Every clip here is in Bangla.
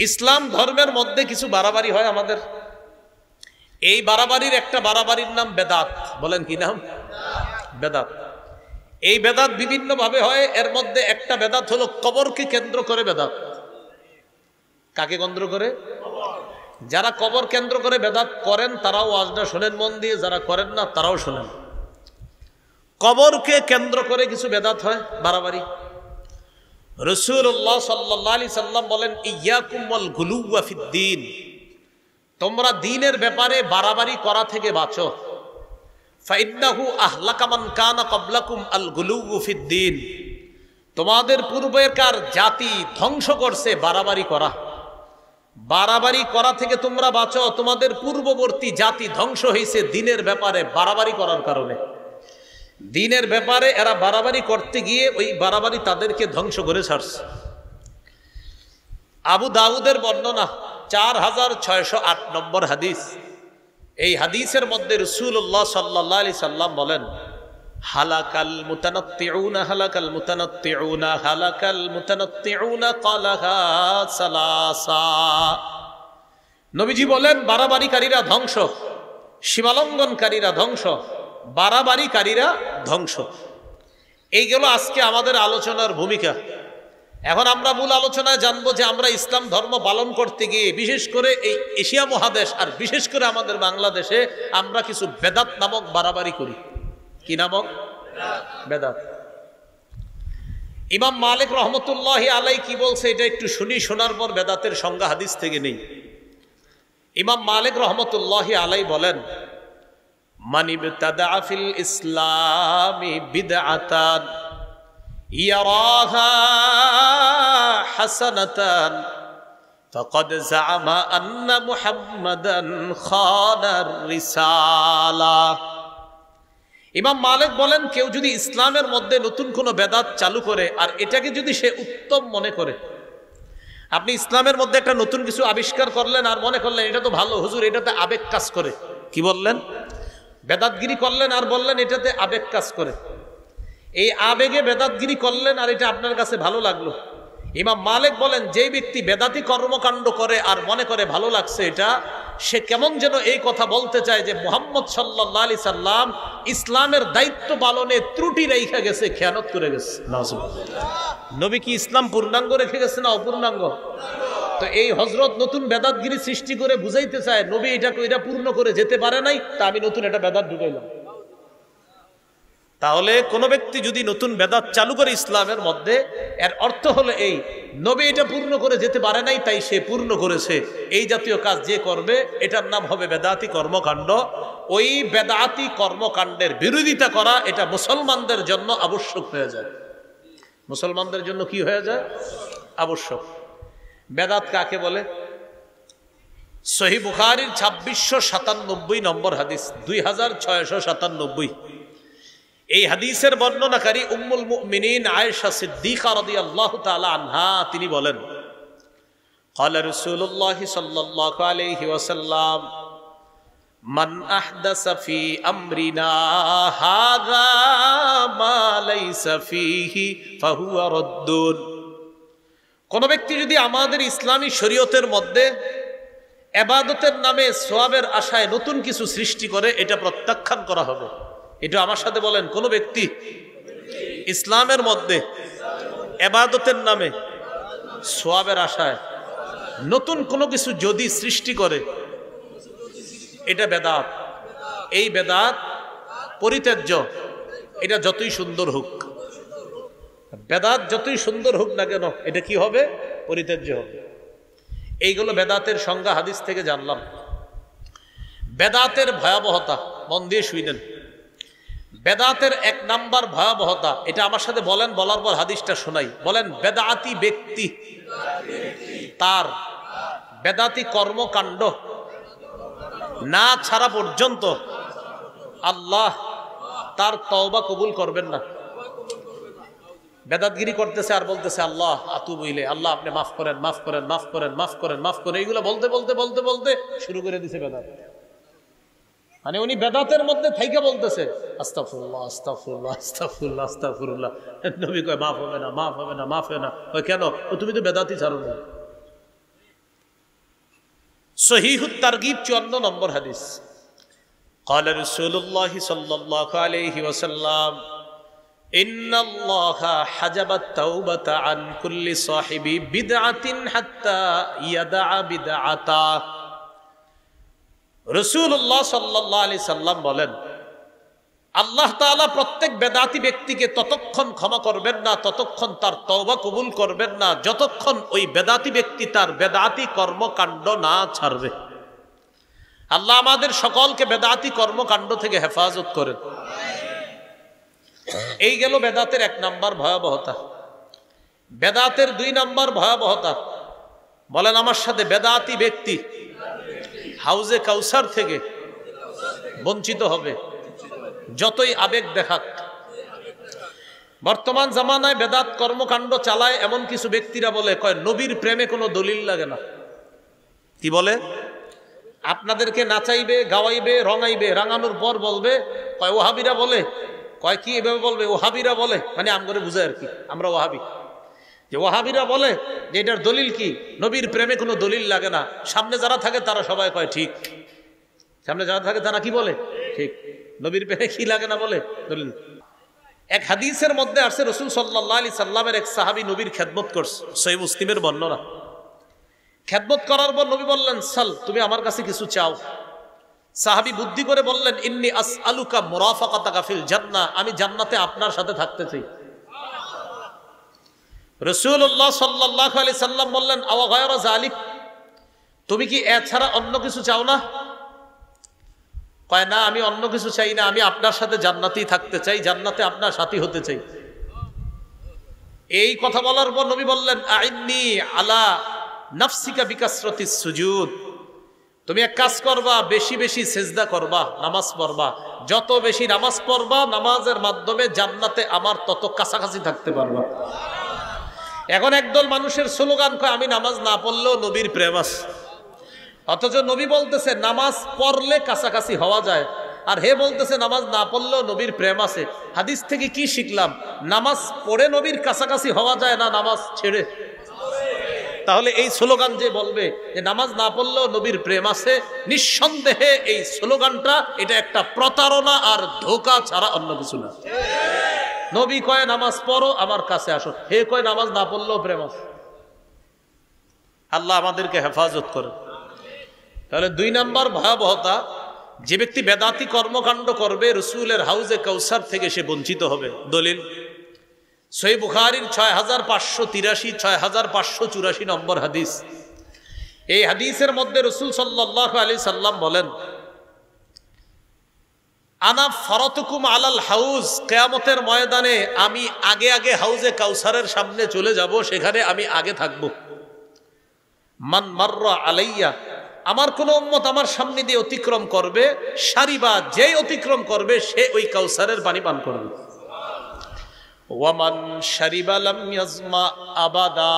ইসলাম ধর্মের মধ্যে কিছু বাড়াবাড়ি হয় আমাদের। এই বাড়াবাড়ির একটা বাড়াবাড়ির নাম বেদাত। বলেন কি নাম? বেদাত। এই বেদাত বিভিন্ন ভাবে হয়। এর মধ্যে একটা বেদাত হলো কবরকে কেন্দ্র করে বেদাত। কাকে কেন্দ্র করে? যারা কবর কেন্দ্র করে বেদাত করেন তারাও ওয়াজটা শোনেন মন দিয়ে, যারা করেন না তারাও শোনেন। কবরকে কেন্দ্র করে কিছু বেদাত হয়, বাড়াবাড়ি। রাসূলুল্লাহ সাল্লাল্লাহু আলাইহি সাল্লাম বলেন, ইয়াকুম ওয়াল গুলুওয়া ফিদ্দীন, তোমরা দ্বীনের ব্যাপারে বাড়াবাড়ি করা থেকে বাঁচো। ফাইন্নাহু আহলাকা মান কানা ক্বাবলাকুম আল গুলুউ ফিদ্দীন, তোমাদের পূর্বেকার জাতি ধ্বংস করছে বাড়াবাড়ি করা। বাড়াবাড়ি করা থেকে তোমরা বাঁচো। তোমাদের পূর্ববর্তী জাতি ধ্বংস হয়েছে দ্বীনের ব্যাপারে বাড়াবাড়ি করার কারণে। দ্বীনের ব্যাপারে এরা বাড়াবাড়ি করতে গিয়ে ওই বাড়াবাড়ি তাদেরকে ধ্বংস করে ছাড়ছে। আবু দাউদের বর্ণনা 4608 নম্বর হাদিস। এই হাদিসের মধ্যে রাসূলুল্লাহ সাল্লাল্লাহু আলাইহি সাল্লাম বলেন, হালাকাল মুতানাত্তিউনা হালাকাল মুতানাত্তিউনা হালাকাল মুতানাত্তিউনা ক্বালাহা সালাসা। নবীজি বলেন, বাড়াবাড়িকারীরা ধ্বংস, সীমালঙ্ঘনকারীরা ধ্বংস, বাড়াবাড়িকারীরা ধ্বংস। এইগুলো আজকে আমাদের আলোচনার ভূমিকা। এখন আমরা মূল আলোচনায় জানবো যে আমরা ইসলাম ধর্ম পালন করতে গিয়ে বিশেষ করে এই এশিয়া মহাদেশ আর বিশেষ করে আমাদের বাংলাদেশে আমরা কিছু বেদাত নামক বাড়াবাড়ি করি। কি নামক? বেদাত। ইমাম মালিক রহমতুল্লাহি আলাইহি কি বলছে এটা একটু শুনি, শোনার পর বেদাতের সংজ্ঞা হাদিস থেকে নেই। ইমাম মালিক রহমতুল্লাহি আলাইহি বলেন, মান ইবতাদা ফিল ইসলামি বিদআতান ইয়ারাহা হাসানাতান ফাকাদ জাআমা আন্না মুহাম্মাদান খানার রিসালা। ইমাম মালিক বলেন, কেউ যদি ইসলামের মধ্যে নতুন কোনো বেদাত চালু করে আর এটাকে যদি সে উত্তম মনে করে, আপনি ইসলামের মধ্যে একটা নতুন কিছু আবিষ্কার করলেন আর মনে করলেন এটা তো ভালো, হুজুর এটাতে আবেগ কাজ করে। কি বললেন? বেদাতগিরি করলেন আর বললেন এটাতে আবেগ কাজ করে। এই আবেগে বেদাতগিরি করলেন আর এটা আপনার কাছে ভালো লাগলো। ইমাম মালিক বলেন, যেই ব্যক্তি বেদাতি কর্মকাণ্ড করে আর মনে করে ভালো লাগছে এটা, সে কেমন যেন এই কথা বলতে চায় যে মুহাম্মদ সাল্লাল্লাহু আলাইহি সাল্লাম ইসলামের দায়িত্ব পালনে ত্রুটি রেখে গেছে, খেয়ানত করে গেছে। নবী কি ইসলাম পূর্ণাঙ্গ রেখে গেছে না অপূর্ণাঙ্গ? তো এই হযরত নতুন বেদাতগিরি সৃষ্টি করে বুঝাইতে চায় নবী এটা পূর্ণ করে যেতে পারে নাই, তা আমি নতুন এটা বেদাত ঢুকাইলাম। তাহলে কোন ব্যক্তি যদি নতুন বেদাত চালু করে ইসলামের মধ্যে, এর অর্থ হলো এই, নবী এটা পূর্ণ করে যেতে পারে নাই তাই সে পূর্ণ করেছে। এই জাতীয় কাজ যে করবে এটার নাম হবে বেদাতি কর্মকাণ্ড। ওই বেদাতি কর্মকাণ্ডের বিরোধিতা করা এটা মুসলমানদের জন্য আবশ্যক হয়ে যায়। মুসলমানদের জন্য কি হয়ে যায়? আবশ্যক। বেদাত কাকে বলে? সহিহ বুখারীর 2697 নম্বর হাদিস, 2697। এই হাদিসের বর্ণনাকারী উম্মুল মুমিনিন আয়েশা সিদ্দিকা রাদিয়াল্লাহু তাআলা আনহা তিনি বলেন, ক্বালা রাসূলুল্লাহ সাল্লাল্লাহু আলাইহি ওয়াসাল্লাম, মান আহদাসা ফি আমরিনা হাযা মা লাইসা ফীহি ফাহুয়া রাদ্দুন। কোন ব্যক্তি যদি আমাদের ইসলামী শরীয়তের মধ্যে ইবাদতের নামে সওয়াবের আশায় নতুন কিছু সৃষ্টি করে, এটা প্রত্যাখ্যান করা হবে। এটা আমার সাথে বলেন, কোন ব্যক্তি ইসলামের মধ্যে ইবাদতের নামে সওয়াবের আশায় নতুন কোনো কিছু যদি সৃষ্টি করে, এটা বেদাত। এই বেদাত পরিত্যাজ্য। এটা যতই সুন্দর হোক, বেদাত যতই সুন্দর হোক না কেন, এটা কি হবে? পরিত্যাজ্য হবে। এইগুলো বেদাতের সংজ্ঞা হাদিস থেকে জানলাম। বেদাতের ভয়াবহতা মন দিয়ে শুনেন। বেদাতের এক নাম্বার ভয়াবহতা, এটা আমার সাথে বলেন, বলার পর হাদিসটা শোনাই। বলেন, বেদাতি ব্যক্তি তার বেদাতি কর্মকাণ্ড না ছাড়া পর্যন্ত আল্লাহ তার তওবা কবুল করবেন না। বেদাতগিরি করতেছে আর বলতেছে আল্লাহ আতুবু ইলাইহি, আল্লাহ আপনি মাফ করেন, মাফ করেন, মাফ করেন, মাফ করেন, মাফ করেন। এইগুলো বলতে বলতে বলতে বলতে শুরু করে দিছে বেদাত। মানে উনি বেদাতের মধ্যে থাইকা বলতেছে আস্তাগফিরুল্লাহ, আস্তাগফিরুল্লাহ, আস্তাগফিরুল্লাহ, আস্তাগফিরুল্লাহ। নবী কয় মাফ হবে না, মাফ হবে না, মাফ হবে না। ওই কেন? ও তুমি তো বেদাতই ছাড়ো না। সহিহুত তারগিব 54 নম্বর হাদিস। قال رسول الله صلى الله عليه وسلم إن الله حجب التوبة عن كل صاحب بدعة حتى يدع بدعته। রাসূলুল্লাহ সাল্লাল্লাহু আলাইহি সাল্লাম বলেন, আল্লাহ তাআলা প্রত্যেক বেদাতি ব্যক্তিকে ততক্ষণ ক্ষমা করবেন না, ততক্ষণ তার তওবা কবুল করবেন না, যতক্ষণ ওই বেদাতি ব্যক্তি তার বেদাতি কর্মকাণ্ড না ছাড়বে। আল্লাহ আমাদের সকলকে বেদাতি কর্মকাণ্ড থেকে হেফাজত করেন। এই গেল বেদাতের 1 নাম্বার ভয়াবহতা। বেদাতের 2 নাম্বার ভয়াবহতা, বলেন আমার সাথে, বেদাতি ব্যক্তি হাউজে কাউসার থেকে বঞ্চিত হবে, যতই আবেগ দেখাক। বর্তমান জামানায় বেদাত কর্মকাণ্ড চালায় এমন কিছু ব্যক্তিরা বলে, কয় নবীর প্রেমে কোনো দলিল লাগে না। কি বলে? আপনাদেরকে নাচাইবে, গাওয়াইবে, রঙাইবে, রাঙানোর পর বলবে, কয় ওহাবিরা বলে। কয় কি এভাবে বলবে? ওহাবিরা বলে, মানে আম করে বুঝায় আর কি, আমরা ওহাবি। যে ওহাবিরা বলে যে এটার দলিল কি? নবীর প্রেমে কোনো দলিল লাগে না। সামনে যারা থাকে তারা সবাই কয় ঠিক। সামনে যারা থাকে তারা কি বলে? ঠিক। নবীর প্রেমে কি লাগে না বলে? দলিল। এক হাদিসের মধ্যে আসছে, রাসূল সাল্লাল্লাহু আলাইহি সাল্লামের এক সাহাবী নবীর খেদমত করছে, সহিহ মুসলিমের বর্ণনা। খেদমত করার পর নবী বললেন, সাল, তুমি আমার কাছে কিছু চাও। সাহাবী বুদ্ধি করে বললেন, ইন্নী আসআলুকা মুরাফাকাতাকা ফিল জান্নাহ, আমি জান্নাতে আপনার সাথে থাকতে চাই। রাসূলুল্লাহ সাল্লাল্লাহু আলাইহি সাল্লাম বললেন, আওয়া গায়রা যালিক, তুমি কি এছাড়া অন্য কিছু চাও না? কয় না, আমি অন্য কিছু চাই না, আমি আপনার সাথে জান্নাতেই থাকতে চাই, জান্নাতে আপনার সাথী হতে চাই। এই কথা বলার পর নবী বললেন, আইন্নী আলা নাফসিকা বিকাসরাতিস সুজুদ, তুমি এক কাজ করবা, বেশি বেশি সিজদা করবা, নামাজ পড়বা। যত বেশি নামাজ পড়বা, নামাজের মাধ্যমে জান্নাতে আমার তত কাছাকাছি থাকতে পারবা। এখন একদল মানুষের স্লোগান, কয় আমি নামাজ না পড়লেও নবীর প্রেম আছে। অথচ নবী বলতেছে নামাজ পড়লে কাছাকাছি হওয়া যায়, আর হে বলতেছে নামাজ না পড়লেও নবীর প্রেম আছে। হাদিস থেকে কি শিখলাম? নামাজ পড়ে নবীর কাছাকাছি হওয়া যায় না, নামাজ ছেড়ে। তাহলে এই স্লোগান যে বলবে যে নামাজ না পড়লেও নবীর প্রেম আছে, নিঃসন্দেহে এই স্লোগানটা এটা একটা প্রতারণা আর ধোঁকা ছাড়া অন্য কিছু না। নবী কয় নামাজ পড়ো, আমার কাছে আসো, হে কয় নামাজ না পড়লেও প্রেম আছে। আল্লাহ আমাদেরকে হেফাজত করে। তাহলে 2 নাম্বার ভয়াবহতা, যে ব্যক্তি বেদাতি কর্মকাণ্ড করবে, রাসূলের হাউজে কাউসার থেকে সে বঞ্চিত হবে। দলিল সহিহ বুখারীর 6583, 6584 নম্বর হাদিস। এই হাদিসের মধ্যে রাসূল সাল্লাল্লাহু আলাইহি সাল্লাম বলেন, আনা ফারাতুকুম আলাল হাউজ, কিয়ামতের ময়দানে আমি আগে আগে হাউজে কাউসারের সামনে চলে যাব, সেখানে আমি আগে থাকব। মান মাররা আলাইয়া, আমার কোন উম্মত আমার সামনে দিয়ে অতিক্রম করবে, সারিবা, যেই অতিক্রম করবে সে ওই কাউসারের পানি পান করবে। ওয়ামান শারিবা লাম ইয়াজমা আবাদা,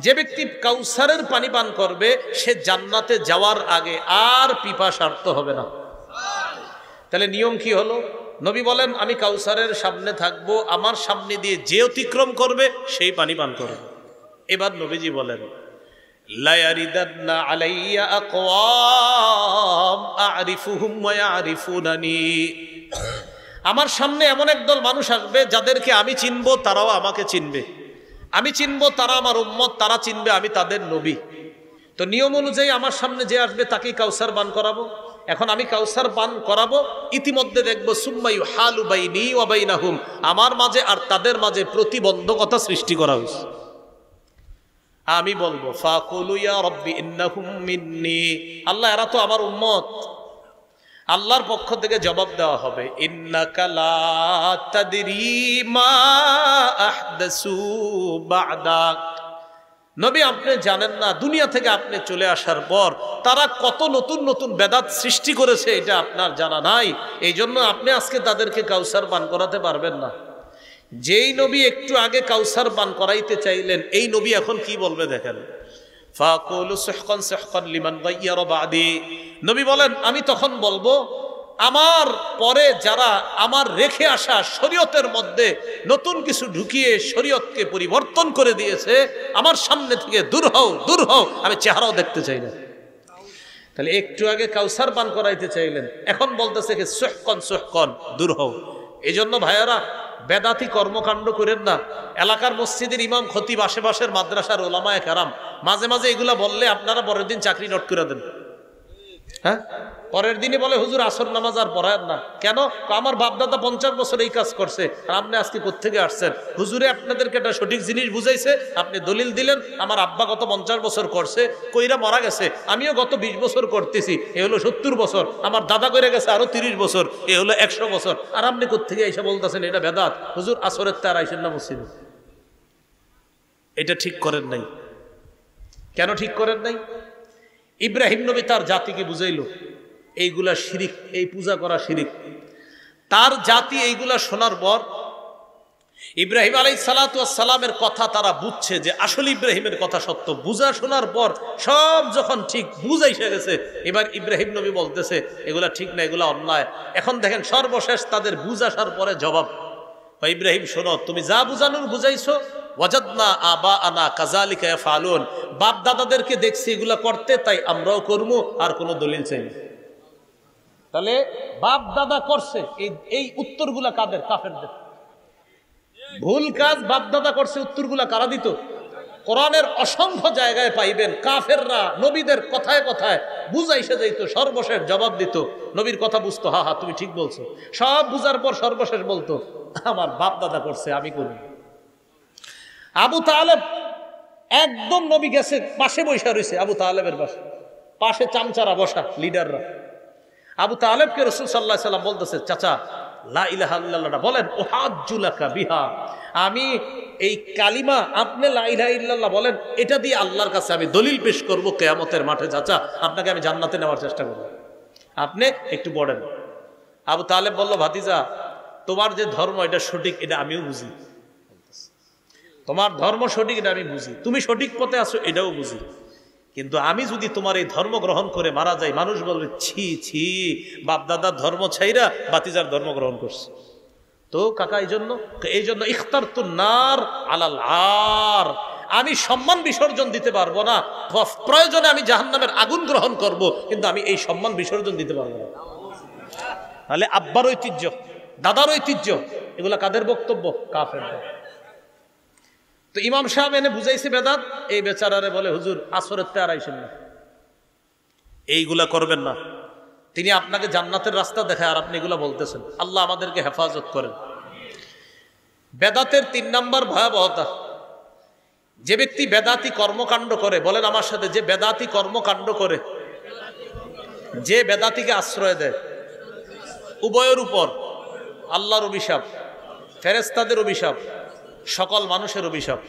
যে ব্যক্তি কাউসারের পানি পান করবে সে জান্নাতে যাওয়ার আগে আর পিপাসার্ত হবে না। তাহলে নিয়ম কি হলো? নবী বলেন আমি কাউসারের সামনে থাকবো, আমার সামনে দিয়ে যে অতিক্রম করবে সেই পানি পান করবে। এবার নবীজি বলেন, লা ইয়ারিদান্না আলাইয়া আকওয়াম আ'রিফুহুম ওয়া ইয়া'রিফুনানি, আমার সামনে এমন একদল মানুষ আসবে যাদেরকে আমি চিনবো, তারাও আমাকে চিনবে। আমি চিনবো, তারা আমার উম্মত, তারা চিনবে আমি তাদের নবী। তো নিয়ম অনুযায়ী আমার সামনে যে আসবে তাকেই কাউসার পান করাবো। এখন আমি কাউসার পান করাবো, ইতিমধ্যে দেখবো সুম্মা ইউহালু বাইনি ওয়া বাইনাহুম, আমার মাঝে আর তাদের মাঝে প্রতিবন্ধকতা সৃষ্টি করা হয়েছে। আমি বলবো ফাকুলু ইয়া রাব্বি ইন্নাহুম মিন্নি, আল্লাহ এরা তো আমার উম্মত। আল্লাহর পক্ষ থেকে জবাব দেওয়া হবে, ইন্নাকা লা তাদরি মা আহদাসু বা'দাক, নবী আপনি জানেন না দুনিয়া থেকে আপনি চলে আসার পর তারা কত নতুন নতুন বেদাত সৃষ্টি করেছে, এটা আপনার জানা নাই। এই জন্য আপনি আজকে তাদেরকে কাউসার পান করাতে পারবেন না। যেই নবী একটু আগে কাউসার পান করাইতে চাইলেন, এই নবী এখন কি বলবে দেখেন, ফাকুলু সুহকান সুহকান লিমান গায়্যারা বাদি, নবী বলেন আমি তখন বলবো আমার পরে যারা আমার রেখে আসা শরীয়তের মধ্যে নতুন কিছু ঢুকিয়ে শরীয়তকে পরিবর্তন করে দিয়েছে, আমার সামনে থেকে দূর হও, দূর হও, আমি চেহারাও দেখতে চাই না। তাহলে একটু আগে কাউসার পান করাইতে চাইলেন, এখন বলতেছে কি সুহকন দূর হও। এই জন্য ভাইয়ারা বেদাতি কর্মকাণ্ড করেন না। এলাকার মসজিদের ইমাম খতিব আশেপাশের মাদ্রাসার ওলামায়ে কেরাম মাঝে মাঝে এগুলা বললে আপনারা পরের দিন চাকরি নোট করে দেন। হ্যাঁ, পরের দিনে বলে হুজুর আসর নামাজ আর পড়ায় না কেন? আমার বাপদাদা 50 বছর এই কাজ করছে, আর আপনি আজকে কোত্থেকে আসছেন? হুজুরে আপনাদেরকে একটা সঠিক জিনিস বুঝাইছে, আপনি দলিল দিলেন আমার আব্বা গত 50 বছর করছে, কইরা মারা গেছে, আমিও গত 20 বছর করতেছি, এ হলো 70 বছর, আমার দাদা করে গেছে আরো 30 বছর, এ হলো 100 বছর, আর আপনি কোত্থেকে এসে বলতেছেন এটা বেদাত? হুজুর আসরের তার আইসেন না মসজিদে। এটা ঠিক করেন নাই। কেন ঠিক করেন নাই? ইব্রাহিম নবী তার জাতিকে বুঝাইল এইগুলা শিরিক, এই পূজা করা শিরিক। তার জাতি এইগুলা শোনার পর ইব্রাহিম আলাইহিস সালাতু ওয়াস সালামের কথা তারা বুঝছে যে আসলে ইব্রাহিমের কথা সত্য। বুঝা শোনার পর সব যখন ঠিক বুঝাইসে গেছে, এবার ইব্রাহিম নবী বলতেছে এগুলা ঠিক না, এগুলা অন্যায়। এখন দেখেন সর্বশেষ তাদের বুঝ আসার পরে জবাব, ইব্রাহিম শোনো, তুমি যা বুঝানোর বুঝাইছো, ওয়াজাদনা আবাআনা কাযালিকা ইয়াফআলুন, বাপ দাদাদেরকে দেখছি এগুলা করতে, তাই আমরাও করবো, আর কোনো দলিল চাই না। তাহলে বাপ দাদা করছে, এই উত্তরগুলা কাদের? কাফেরদের। ভুল কাজ বাপ দাদা করছে, উত্তরগুলা কারা দিত? কোরআনের অসংখ্য জায়গায় পাইবেন কাফেররা নবীদের কথায় কথায় বুঝাইসে যাইতো, সর্বশেষ জবাব দিত। নবীর কথা বুঝতো, হা হা তুমি ঠিক বলছো, সব বুঝার পর সর্বশেষ বলতো আমার বাপ দাদা করছে, আমি করি। আবু তালেব একদম নবী গেছে, পাশে বসা রয়েছে, আবু তালেবের পাশে চামচারা বসা, লিডাররা। আবু তালেবকে রাসূল সাল্লাল্লাহু আলাইহি সাল্লাম বলতেছে, চাচা লা ইলাহা ইল্লাল্লাহ বলেন, উহাজ্জুলাকা বিহা, আমি এই কালিমা, আপনি লা ইলাহা ইল্লাল্লাহ বলেন, এটা দিয়ে আল্লাহর কাছে আমি দলিল পেশ করব কিয়ামতের মাঠে। চাচা আপনাকে আমি জান্নাতে নেওয়ার চেষ্টা করব, আপনি একটু পড়েন। আবু তালেব বলল, ভাতিজা তোমার যে ধর্ম এটা সঠিক, এটা আমিও বুঝি, তোমার ধর্ম সঠিক এটা আমি বুঝি, তুমি সঠিক পথে আছো এটাও বুঝি, কিন্তু আমি যদি তোমার এই ধর্ম গ্রহণ করে মারা যাই, মানুষ বলবে ছি ছি, বাপ দাদার ধর্ম ছাইরা বাতিজার ধর্ম গ্রহণ করছে। তো কাকা এই জন্য ইখতারতুন নার আলাল আর, আমি সম্মান বিসর্জন দিতে পারবো না, প্রয়োজনে আমি জাহান্নামের আগুন গ্রহণ করব, কিন্তু আমি এই সম্মান বিসর্জন দিতে পারবো না। তাহলে আব্বার ঐতিহ্য, দাদার ঐতিহ্য, এগুলা কাদের বক্তব্য? কাফেরদের। তো ইমাম সাহেব এনে বুঝাইছে বেদাত, এই বেচারারে বলে হুজুর আসরের তার আইসেন না, এইগুলা করবেন না, তিনি আপনাকে জান্নাতের রাস্তা দেখায়, আর আপনি এগুলা বলতেছেন। আল্লাহ আমাদেরকে হেফাজত করেন। বেদাতের 3 নম্বর ভয়াবহতা, যে ব্যক্তি বেদাতি কর্মকাণ্ড করে, বলেন আমার সাথে, যে বেদাতি কর্মকাণ্ড করে, যে বেদাতিকে আশ্রয় দেয়, উভয়ের উপর আল্লাহর অভিশাপ, ফেরেশতাদের অভিশাপ, সকল মানুষের অভিশাপ।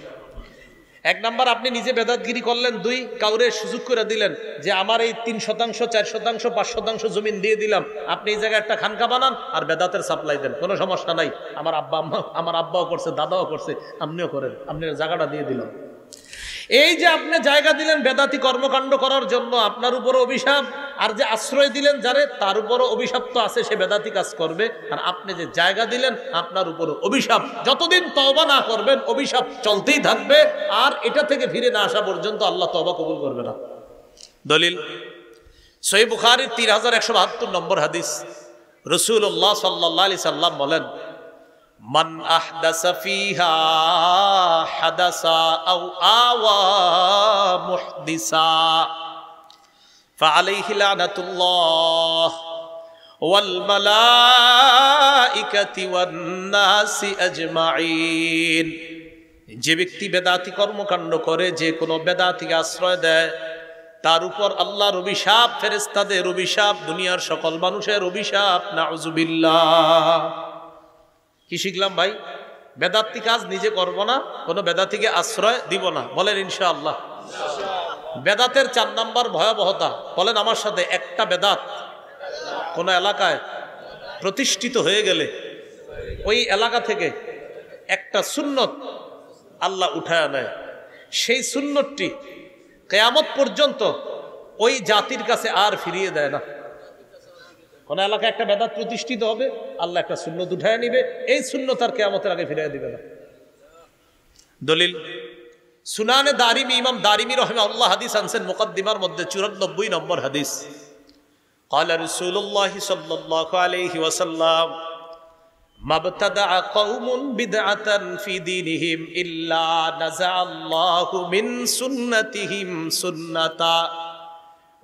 1 নাম্বার, আপনি নিজে বেদাতগিরি করলেন। 2, কাউরে সুযোগ করে দিলেন যে আমার এই 3%, 4%, 5% জমিন দিয়ে দিলাম, আপনি এই জায়গায় একটা খানকা বানান আর বেদাতের সাপ্লাই দেন, কোনো সমস্যা নাই, আমার আব্বাও করছে, দাদাও করছে, আপনিও করেন, আপনি জায়গাটা দিয়ে দিলাম। এই যে আপনি জায়গা দিলেন বেদাতি কর্মকাণ্ড করার জন্য, আপনার উপর অভিশাপ, আর যে আশ্রয় দিলেন যারে, তার উপরও অভিশাপ তো আছে, সে বেদাতি কাজ করবে। আর আপনি যে জায়গা দিলেন, আপনার উপরও অভিশাপ, যতদিন তওবা না করবেন অভিশাপ চলতেই থাকবে, আর এটা থেকে ফিরে না আসা পর্যন্ত আল্লাহ তওবা কবুল করবে না। দলিল সহিহ বুখারীর 3172 নম্বর হাদিস, রাসূলুল্লাহ সাল্লাল্লাহু আলাইহি সাল্লাম বলেন, মান আহদাসা ফিহা হাদাসা আও আওয়া মুহদিসা ফাআলাইহি লানাতুল্লাহ ওয়াল মালাইকাতি ওয়ান নাসি আজমাইন। যে ব্যক্তি বেদাতি কর্মকাণ্ড করে, যে কোনো বেদাতিকে আশ্রয় দেয়, তার উপর আল্লাহর অভিশাপ, ফেরেশতাদের অভিশাপ, দুনিয়ার সকল মানুষের অভিশাপ, নাউজুবিল্লাহ। কি শিখলাম ভাই? বেদাতি কাজ নিজে করব না, কোনো বেদাতিকে আশ্রয় দিব না, বলেন ইনশাআল্লাহ। বেদাতের 4 নম্বর ভয়াবহতা, বলেন আমার সাথে, একটা বেদাত কোন এলাকায় প্রতিষ্ঠিত হয়ে গেলে ওই এলাকা থেকে একটা সুন্নত আল্লাহ উঠায় নেয়, সেই সুন্নতটি কিয়ামত পর্যন্ত ওই জাতির কাছে আর ফিরিয়ে দেয় না। কোন এলাকায় একটা বেদাত প্রতিষ্ঠিত হবে, আল্লাহ একটা সুন্নত উঠায় নিবে, এই সুন্নত আর কিয়ামতের আগে ফিরিয়ে দিবে না। দলিল সুনানে দারিমি, ইমাম দারিমি রাহিমাহুল্লাহ হাদিস আনছেন মুকদ্দিমার মধ্যে 94 নম্বর হাদিস। ক্বালা রাসূলুল্লাহ সাল্লাল্লাহু আলাইহি ওয়াসাল্লাম মাবতাদা কওমুন বিদআতান ফি দীনিহিম ইল্লা নাযাআল্লাহু মিন সুন্নাতিহিম সুন্নাতা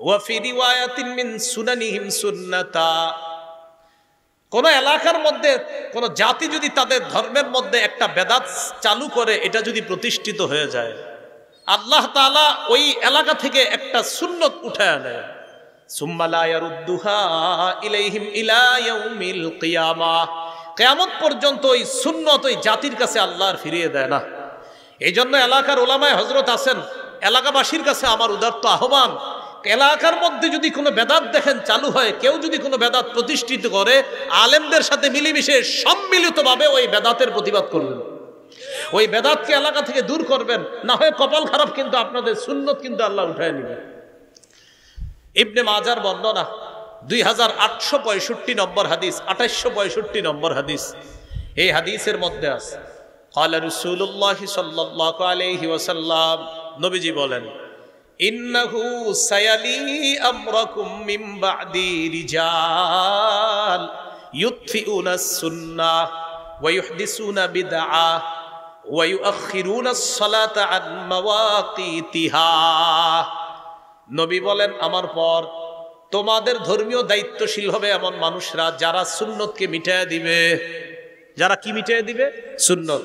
ওয়া ফি রিওয়ায়াতিন মিন সুনানিহিম সুন্নাতা। কোন এলাকার মধ্যে কোন জাতি যদি তাদের ধর্মের মধ্যে একটা বেদাত চালু করে, এটা যদি প্রতিষ্ঠিত হয়ে যায়, আল্লাহ তাআলা ওই এলাকা থেকে একটা সুন্নত উঠায় নেয়। সুম্মা লা ইয়ারুদ্দুহা ইলাইহিম ইলা ইয়াউমিল কিয়ামাহ, কিয়ামত পর্যন্ত ওই সুন্নত ওই জাতির কাছে আল্লাহ আর ফিরিয়ে দেয় না। এই জন্য এলাকার ওলামায়ে হযরত আছেন, এলাকাবাসীর কাছে আমার উদাত্ত আহ্বান, এলাকার মধ্যে যদি কোনো বেদাত দেখেন চালু হয়, কেউ যদি কোনো বেদাত প্রতিষ্ঠিত করে, আলেমদের সাথে মিলেমিশে সম্মিলিতভাবে ওই বেদাতের প্রতিবাদ করবেন, ওই বেদাতকে এলাকা থেকে দূর করবেন। না হয় কপাল খারাপ, কিন্তু আপনাদের সুন্নত কিন্তু আল্লাহ উঠায় নেবেন। ইবনে মাজার বর্ণনা 2865 নম্বর হাদিস, 2865 নম্বর হাদিস। এই হাদিসের মধ্যে আছে ক্বালা রাসূলুল্লাহ সাল্লাল্লাহু আলাইহি ওয়াসাল্লাম, নবীজি বলেন, ইন্নাহু সায়ালি আমরাকুম মিন বা'দি রিজাল ইউতফিউনা সুন্নাহ ওয়া ইউহদিসুনা বিদআ ওয়া ইউআখিরুনা আস-সালাতা আন মাওয়াকিতিহা। নবী বলেন, আমার পর তোমাদের ধর্মীয় দায়িত্বশীল হবে এমন মানুষরা যারা সুন্নতকে মিটায় দিবে। যারা কি মিটায় দিবে? সুন্নত।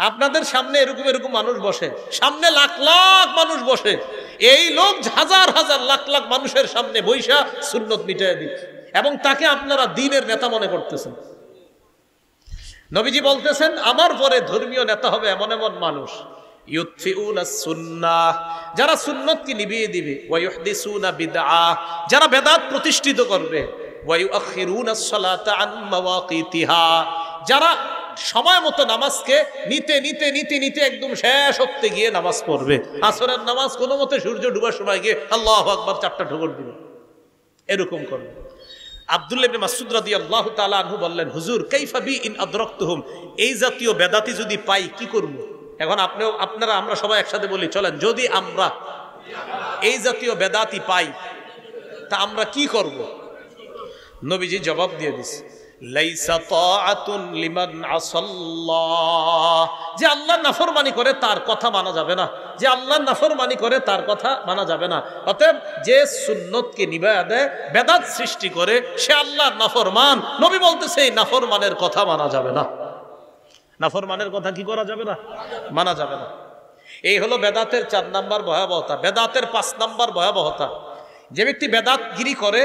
আপনাদের সামনে এরকম এরকম মানুষ বসে, সামনে লাখ লাখ মানুষ বসে, এই লোক হাজার হাজার লাখ লাখ মানুষের সামনে বৈশা সুন্নত মিটায় দিচ্ছে, এবং তাকে আপনারা দ্বীনের নেতা মনে করতেছেন। নবীজি বলতেছেন, আমার পরে ধর্মীয় নেতা হবে এমন এমন মানুষ, ইউতফিউনা সুন্নাহ, যারা সুন্নতকে নিভিয়ে দিবে, ওয়া ইউহদিসুনা বিদআ, যারা বেদাত প্রতিষ্ঠিত করবে, ওয়া ইউআখিরুনা আস-সালাতা আন মাওয়াকিতিহা, যারা সময় মতো নামাজকে নিতে নিতে নিতে নিতে একদম শেষ হতে গিয়ে নামাজ পড়বে। আসরের নামাজ কোনো মতে সূর্য ডুবার সময় গিয়ে আল্লাহু আকবার 4টা ঠোকর দিবে, এরকম করবে। আব্দুল্লাহ ইবনে মাসউদ রাদিয়াল্লাহু তাআলা আনহু বললেন, হুজুর কাইফা বি ইন আদরাকতুহুম, এই জাতীয় বেদাতি যদি পাই কি করব? এখন আপনারা আমরা সবাই একসাথে বলি, চলেন, যদি আমরা এই জাতীয় বেদাতি পাই তা আমরা কি করব? নবীজি জবাব দিয়ে দিছে, লাইসা তাআতুন লিমান আসাল্লাহ, যে আল্লাহর নাফরমানি করে তার কথা মানা যাবে না, যে আল্লাহর নাফরমানি করে তার কথা মানা যাবে না। অতএব যে সুন্নতকে নিভায়া দেয়, বেদাত সৃষ্টি করে, সে আল্লাহর নাফরমান। নবী বলতেছে এই নাফরমানের কথা মানা যাবে না। নাফরমানের কথা কি করা যাবে না? মানা যাবে না। এই হলো বেদাতের 4 নাম্বার ভয়াবহতা। বেদাতের 5 নাম্বার ভয়াবহতা, যে ব্যক্তি বেদাতগিরি করে,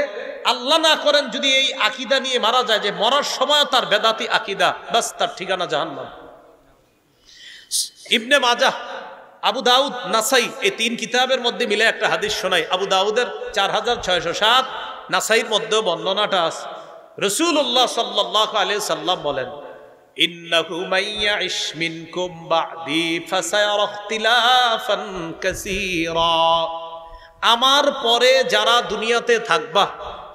আল্লাহ না করেন যদি এই আকীদা নিয়ে মারা যায়, যে মরার সময় তার বেদাতি আকীদা, বাস তার ঠিকানা জাহান্নাম। ইবনে মাজাহ, আবু দাউদ, নাসাই, এই 3 কিতাবের মধ্যে মিলে একটা হাদিস শোনাই। আবু দাউদের 4607, নাসাইর মধ্যে বর্ণনাটা আছে। রাসূলুল্লাহ সাল্লাল্লাহু আলাইহি সাল্লাম বলেন, ইন্নাহু মাইয়াইশ মিনকুম বা'দি ফাসায়ারা ইখতিলাফান কাসীরা, আমার পরে যারা দুনিয়াতে থাকবা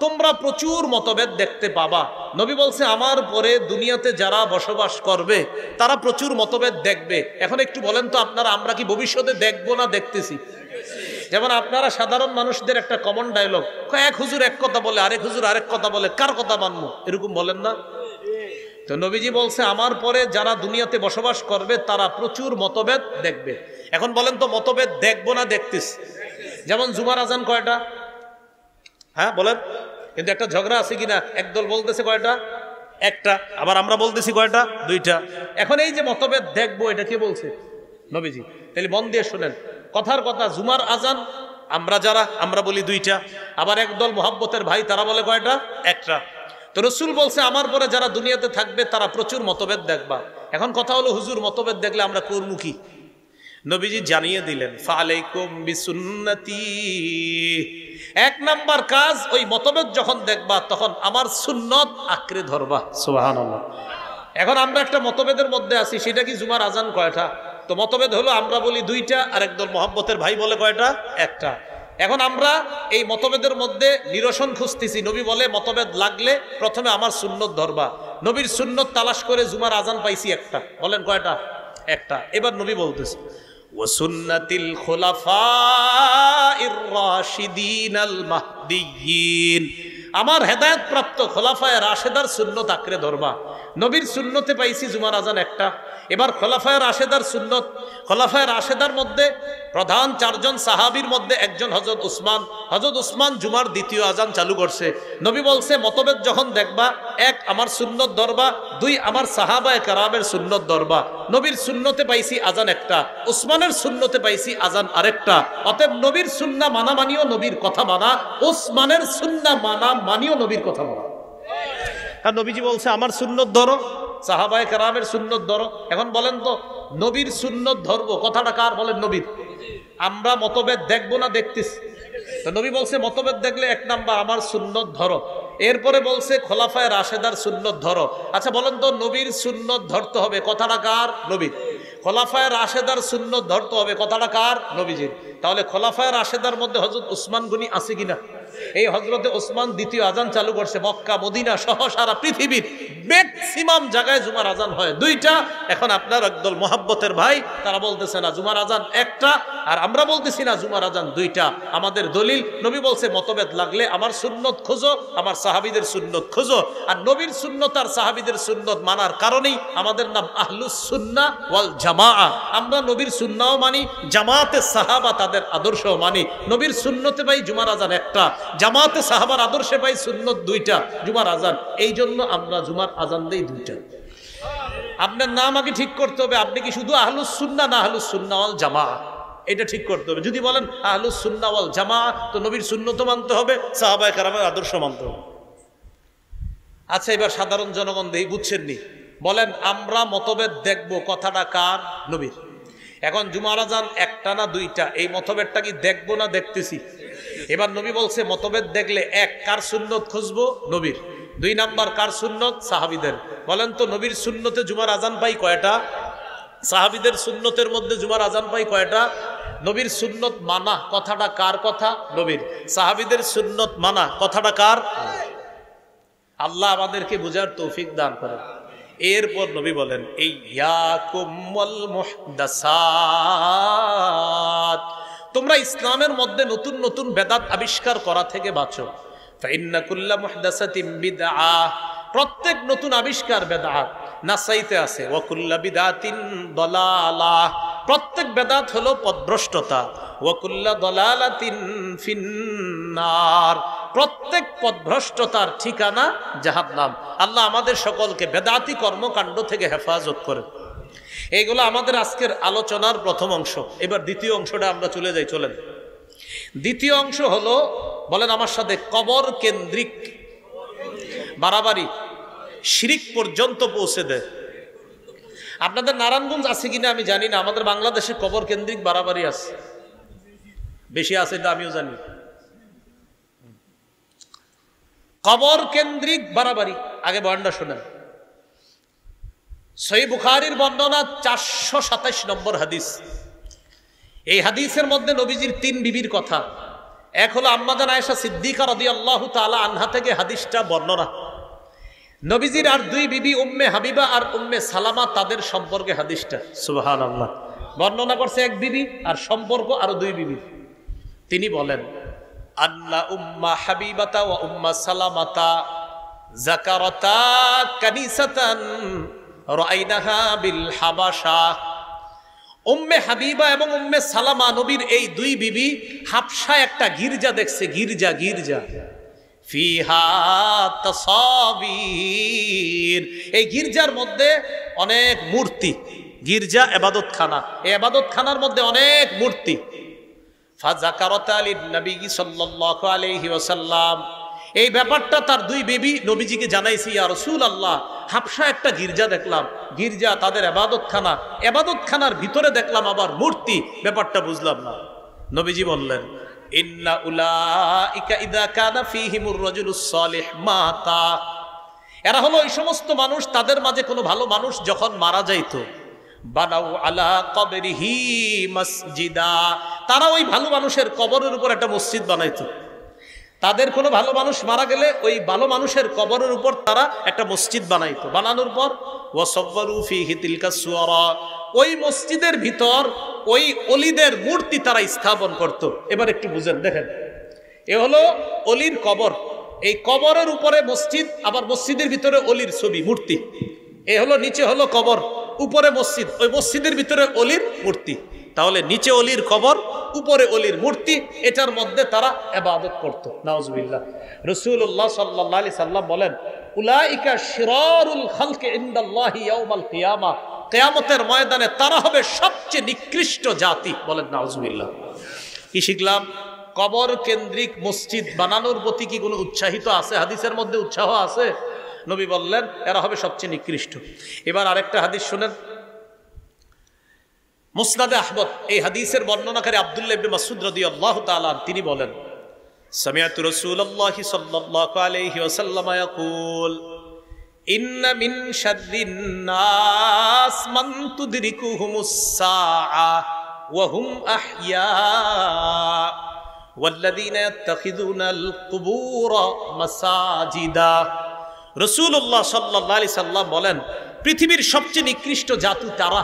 তোমরা প্রচুর মতভেদ দেখতে পাবা। নবী বলছে, আমার পরে দুনিয়াতে যারা বসবাস করবে তারা প্রচুর মতভেদ দেখবে। এখন একটু বলেন তো আপনারা, আমরা কি ভবিষ্যতে দেখবো না দেখতেছি? যেমন আপনারা সাধারণ মানুষদের একটা কমন ডায়লগ, এক হুজুর এক কথা বলে, আরেক হুজুর আরেক কথা বলে, কার কথা মানবো, এরকম বলেন না? তো নবীজি বলছে, আমার পরে যারা দুনিয়াতে বসবাস করবে তারা প্রচুর মতভেদ দেখবে। এখন বলেন তো, মতভেদ দেখবো না দেখতেছি? যেমন জুমার আজান কয়টা? হ্যাঁ বলেন, কিন্তু একটা ঝগড়া আছে কিনা? একদল বলতেছে কয়টা? একটা, আবার আমরা বলতেছি কয়টা? 2টা। এখন এই যে মতভেদ দেখবো, এটা কে বলছে? নবীজি। তাহলে মন দিয়ে শুনেন, কথার কথা, জুমার আজান আমরা বলি 2টা, আবার একদল মোহাব্বতের ভাই তারা বলে কয়টা? একটা। তো রাসূল বলছে, আমার পরে যারা দুনিয়াতে থাকবে তারা প্রচুর মতভেদ দেখবা। এখন কথা হলো, হুজুর মতভেদ দেখলে আমরা করবো কি? নবীজি জানিয়ে দিলেন, ফালাইকুম বিসুন্নতি, 1 নাম্বার কাজ, ওই মতভেদ যখন দেখবা তখন আমার সুন্নত আঁকড়ে ধরবা। সুবহানাল্লাহ। এখন আমরা একটা মতভেদের মধ্যে আছি, সেটা কি জুমার আজান কয়টা? তো মতভেদ হলো, আমরা বলি 2টা, আর একদল মোহাব্বতের ভাই বলে কয়টা? একটা। এখন আমরা এই মতভেদের মধ্যে নিরসন খুঁজতেছি। নবী বলে, মতভেদ লাগলে প্রথমে আমার সুন্নত ধরবা। নবীর সুন্নত তালাশ করে জুমার আজান পাইছি একটা। বলেন কয়টা? একটা। এবার নবী বলতেছে, ওয়া সুন্নাতিল খুলাফাইর রাশিদিনাল মাহদিয়্যিন, আমার হেদায়েত প্রাপ্ত খোলাফায়ে রাশেদার সুন্নত আঁকড়ে ধরবা। নবীর সুন্নতে পাইছি জুমার আজান একটা, এবার খোলাফায়ে রাশেদার সুন্নত। খোলাফায়ে রাশেদার মধ্যে প্রধান চারজন সাহাবীর মধ্যে একজন হযরত উসমান। হযরত উসমান জুমার দ্বিতীয় আজান চালু করছে। নবী বলছে মতভেদ যখন দেখবা, এক আমার সুন্নত ধরবা, দুই আমার সাহাবায়ে কেরামের সুন্নত ধরবা। নবীর সুন্নতে পাইছি আজান একটা, উসমানের সুন্নতে পাইছি আজান আরেকটা। অতএব নবীর সুন্নাহ মানা মানিও নবীর কথা মানা, উসমানের সুন্নাহ মানা মানিও নবীর কথা মানা। আর নবীজি বলছে আমার সুন্নত ধরো, সাহাবায়ে কেরামের সুন্নত ধরো। এখন বলেন তো নবীর সুন্নত ধরবো কথাটা কার? বলেন নবীর। আমরা মতভেদ দেখবো না দেখতেছি? তো নবী বলছে মতভেদ দেখলে এক নাম্বার আমার সুন্নত ধরো, এরপরে বলছে খোলাফায়ে রাশেদার সুন্নত ধরো। আচ্ছা বলেন তো নবীর সুন্নত ধরতে হবে কথাটা কার? নবীর। খোলাফায়ে রাশেদার সুন্নত ধরতে হবে কথাটা কার? নবীজির। তাহলে খোলাফায়ে রাশেদার মধ্যে হযরত উসমান গনি আছে কিনা? এই হযরতে উসমান দ্বিতীয় আজান চালু করছে। মক্কা মদিনা সহ সারা পৃথিবীর ম্যাক্সিমাম জায়গায় জুমার আজান হয় দুইটা। এখন আপনার একদল মোহাব্বতের ভাই তারা বলতেছে না জুমার আজান একটা, আর আমরা বলতেছি না জুমার আজান দুইটা। আমাদের দলিল নবী বলছে মতভেদ লাগলে আমার সুন্নত খোঁজো, আমার সাহাবীদের সুন্নত খোঁজো। আর নবীর সুন্নত আর সাহাবীদের সুন্নত মানার কারণেই আমাদের নাম আহলুস সুন্নাহ ওয়াল জামাআহ। আমরা নবীর সুন্নাহও মানি, জামাতে সাহাবা তাদের আদর্শও মানি। নবীর সুন্নতে পাই জুমার আজান একটা, জামাতে সাহাবার আদর্শে পাই সুন্নত দুইটা, জুমার আজান। এই জন্য আমরা জুমার আজান দেই দুইটা। আপনার নাম আগে ঠিক করতে হবে, আপনি কি শুধু আহলুস সুন্নাহ না আহলুস সুন্নাহ ওয়াল জামাআহ, এটা ঠিক করতে হবে। যদি বলেন আহলুস সুন্নাহ ওয়াল জামাআহ, তো নবীর সুন্নত মানতে হবে, সাহাবায়ে কেরামের আদর্শ মানতে হবে। আচ্ছা এবার সাধারণ জনগণ দেখি বুঝছেন নি, বলেন আমরা মতভেদ দেখব কথাটা কার? নবীর। এখন জুমার আজান একটা না দুইটা, এই মতভেদটা কি দেখবো না দেখতেছি? এবার নবী বলছে মতভেদ দেখলে এক কার সুন্নত খুঁজবো? নবীর। দুই নাম্বার কার সুন্নত? সাহাবীদের। বলেন তো নবীর সুন্নতে জুমার আজান পাই কয়টা? সাহাবীদের সুন্নতের মধ্যে জুমার আজান পাই কয়টা? নবীর সুন্নত মানা কথাটা কার কথা? নবীর। সাহাবীদের সুন্নত মানা কথাটা কার? আল্লাহ আমাদেরকে বুঝার তৌফিক দান করেন। এরপর নবী বলেন এই ইয়াকুম ওয়াল মুহদাসাত, তোমরা ইসলামের মধ্যে নতুন নতুন বেদাত আবিষ্কার করা থেকে বাঁচো। ফাইন্না কুল্লা মুহদাসাতিন বিদআহ, প্রত্যেক নতুন আবিষ্কার বেদাত। নাসাইতে আছে ওয়া কুল্লা বিদআতিন দালালাহ, প্রত্যেক বেদাত হলো পথভ্রষ্টতা। ওয়া কুল্লা দালালাতিন ফিন্নার, প্রত্যেক পথভ্রষ্টতার ঠিকানা জাহান্নাম। আল্লাহ আমাদের সকলকে বেদাতি কর্মকাণ্ড থেকে হেফাজত করে। এইগুলো আমাদের আজকের আলোচনার প্রথম অংশ। এবার দ্বিতীয় অংশটা আমরা চলে যাই, চলেন। দ্বিতীয় অংশ হলো, বলেন আমার সাথে, কবর কেন্দ্রিক বাড়াবাড়ি শিরিক পর্যন্ত পৌঁছে দেয়। আপনাদের নারায়ণগঞ্জ আছে কিনা আমি জানি না, আমাদের বাংলাদেশে কবর কেন্দ্রিক বাড়াবাড়ি আছে, বেশি আছে এটা আমিও জানি। কবর কেন্দ্রিক বাড়াবাড়ি, আগে বর্ণনা শোনেন। সহিহ বুখারীর বর্ণনা 427 নম্বর হাদিস। এই হাদিসের মধ্যে নবীজির 3 বিবির কথা। এক হলো আম্মাজান আয়েশা সিদ্দিকা রাদিয়াল্লাহু তাআলা আনহা থেকে হাদিসটা বর্ণনা। নবীজির আর 2 বিবি উম্মে হাবিবা আর উম্মে সালামা, তাদের সম্পর্কে হাদিসটা। সুবহানাল্লাহ। বর্ণনা করছে এক বিবি আর সম্পর্ক আরো 2 বিবি। তিনি বলেন আন্না উম্মা হাবিবাতা ওয়া উম্মা সালামাতা যাকারাতা কানিসাতান রাআইনাহা বিল হাবাশা। উম্মে হাবিবা এবং উম্মে সালামা, নবীর এই 2 বিবি হাবশায় একটা গির্জা দেখছে। গির্জা, গির্জা ফিহা তাসাবির, এই গির্জার মধ্যে অনেক মূর্তি। গির্জা ইবাদতখানা, এই ইবাদতখানার মধ্যে অনেক মূর্তি। ফাযাকারাত আলিন নবী সাল্লাল্লাহু আলাইহি ওয়াসাল্লাম, এই ব্যাপারটা তার 2 বিবি নবীজিকে জানাইছে, ইয়া রাসূলুল্লাহ হাবশা একটা গির্জা দেখলাম, গির্জা তাদের ইবাদতখানা, ইবাদতখানার ভিতরে দেখলাম আবার মূর্তি, ব্যাপারটা বুঝলাম না। নবীজি বললেন ইন্না উলাইকা ইযা কানা ফীহিমুর রাজুলুস সালিহ মাতা, এরা হলো ওই সমস্ত মানুষ, তাদের মাঝে কোনো ভালো মানুষ যখন মারা যাইতো, বানাউ আলা কবরিহি মসজিদা, তারা ওই ভালো মানুষের কবরের উপর একটা মসজিদ বানাইতো। তাদের কোনো ভালো মানুষ মারা গেলে ওই ভালো মানুষের কবরের উপর তারা একটা মসজিদ বানাইতো, বানানোর পর ওয়াসাব্বারু ফীহি তিলকা সুওয়ারা, ওই মসজিদের ভিতর ওই অলিদের মূর্তি তারা স্থাপন করত। এবার একটু বুঝেন, দেখেন, এ হলো অলির কবর, এই কবরের উপরে মসজিদ, আবার মসজিদের ভিতরে অলির ছবি মূর্তি। এ হলো নিচে হলো কবর, উপরে মসজিদ, ওই মসজিদের ভিতরে অলির মূর্তি। তাহলে নিচে অলির কবর, উপরে অলির মূর্তি, এটার মধ্যে তারা ইবাদত করত। নাউজুবিল্লাহ। রাসূলুল্লাহ সাল্লাল্লাহু আলাইহি সাল্লাম বলেন, উলাইকা শিরারুল খালকি ইনদাল্লাহি ইয়াউমাল কিয়ামা, কিয়ামতের ময়দানে তারা হবে সবচেয়ে নিকৃষ্ট জাতি। বলেন নাউজুবিল্লাহ। কি শিখলাম? কবর কেন্দ্রিক মসজিদ বানানোর প্রতি কি কোনো উৎসাহিত আছে? হাদিসের মধ্যে উৎসাহ আছে? নবী বললেন এরা হবে সবচেয়ে নিকৃষ্ট। এবার আরেকটা হাদিস শুনেন, মুসনাদে আহমদ, এই হাদিসের বর্ণনাকারী আব্দুল্লাহ ইবনে মাসউদ রাদিয়াল্লাহু তাআলা তিনি বলেন, সামিআতু রাসূলুল্লাহি সাল্লাল্লাহু আলাইহি ওয়াসাল্লাম ইয়াকুল, ইন্না মিন শাররিন নাস মান তুদরিকুহুমুস সাআ ওয়া হুম আহইয়া ওয়াল্লাযীনা ইয়াত্তাখিযুনাল কুবুরা মাসাজিদা। রাসূলুল্লাহ সাল্লাল্লাহু আলাইহি সাল্লাম বলেন, পৃথিবীর সবচেয়ে নিকৃষ্ট জাতি তারা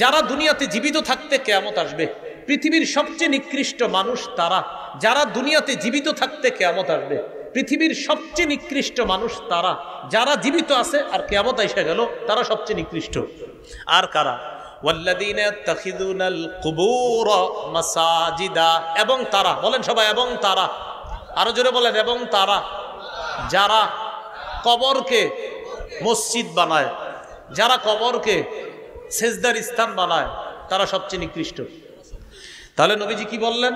যারা দুনিয়াতে জীবিত থাকতে কিয়ামত আসবে। পৃথিবীর সবচেয়ে নিকৃষ্ট মানুষ তারা যারা দুনিয়াতে জীবিত থাকতে কিয়ামত আসবে। পৃথিবীর সবচেয়ে নিকৃষ্ট মানুষ তারা যারা জীবিত আছে আর কিয়ামত এসে গেল, তারা সবচেয়ে নিকৃষ্ট। আর কারা? ওয়াল্লাযীনা ইয়াত্তাখিযুনাল কুবুরা মাসাজিদা, এবং তারা, বলেন সবাই, এবং তারা, আরো জোরে বলেন, এবং তারা যারা কবরকে মসজিদ বানায়, যারা কবরকে সেজদার স্থান বানায়, তারা সবচেয়ে নিকৃষ্ট। তাহলে নবীজি কি বললেন?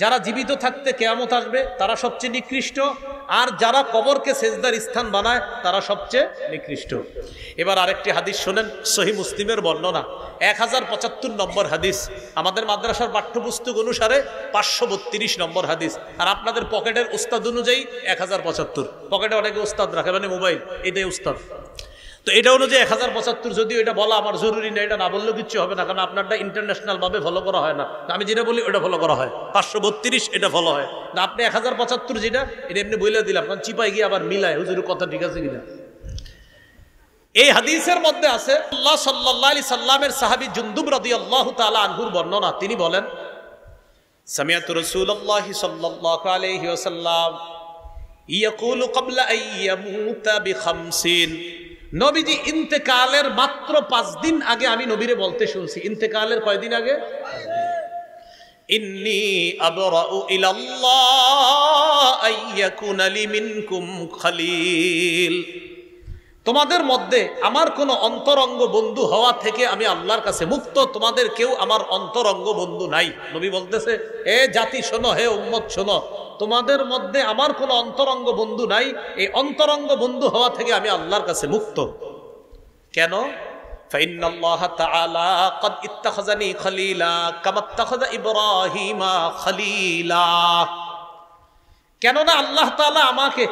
যারা জীবিত থাকতে কিয়ামত আসবে তারা সবচেয়ে নিকৃষ্ট, আর যারা কবরকে সেজদার স্থান বানায় তারা সবচেয়ে নিকৃষ্ট। এবার আরেকটি হাদিস শোনেন, সহিহ মুসলিমের বর্ণনা, 1075 নম্বর হাদিস। আমাদের মাদ্রাসার পাঠ্যপুস্তক অনুসারে 532 নম্বর হাদিস, আর আপনাদের পকেটের উস্তাদ অনুযায়ী 1075। পকেটে অনেকে উস্তাদ রাখে, মানে মোবাইল, এটাই উস্তাদ। তো এটা অনুযায়ী 1075, যদিও এটা বলা আমার জরুরি না, এটা না বললেও কিচ্ছু হবে না, কারণ আপনারটা ইন্টারন্যাশনাল ভাবে ফলো করা হয় না। আমি যেটা বলি ওটা ফলো করা হয়, 532 এটা ফলো হয় না। আপনি 1075 যেটা, এটা এমনি বলে দিলাম, কারণ চিপাই গিয়ে আবার মিলায় হুজুরের কথা ঠিক আছে কিনা। এই হাদিসের মধ্যে আছে আল্লাহ সাল্লাল্লাহু আলাইহি সাল্লামের সাহাবী জুনদুব রাদিয়াল্লাহু তাআলা আনহুর বর্ণনা। তিনি বলেন, সামিআতু রাসূলুল্লাহি সাল্লাল্লাহু আলাইহি ওয়াসাল্লাম ইয়াকুলু ক্বাবলা আন ইয়ামুতা বিখামসিন। নবীজি ইন্তেকালের মাত্র 5 দিন আগে আমি নবীরে বলতে শুনছি। ইন্তেকালের কয়দিন আগে? ইন্নী আবরাউ ইলাল্লাহ আইয়াকুনা লি মিনকুম খলিল। তোমাদের মধ্যে আমার কোনো অন্তরঙ্গ বন্ধু হওয়া থেকে আমি আল্লাহর কাছে মুক্ত, তোমাদের কেউ আমার অন্তরঙ্গ বন্ধু নাই। নবী বলতেছে, এ জাতি শোনো, হে উম্মত শোনো, তোমাদের মধ্যে আমার কোনো অন্তরঙ্গ বন্ধু নাই, এই অন্তরঙ্গ বন্ধু হওয়া থেকে আমি আল্লাহর কাছে মুক্ত। কেন? ফাইন্নাল্লাহ তাআলা ক্বাদ ইত্তাখাযানি খলিলা কামা ইত্তাখাযা ইব্রাহিমা খলিলা। কেননা আল্লাহ তাআলা আমাকে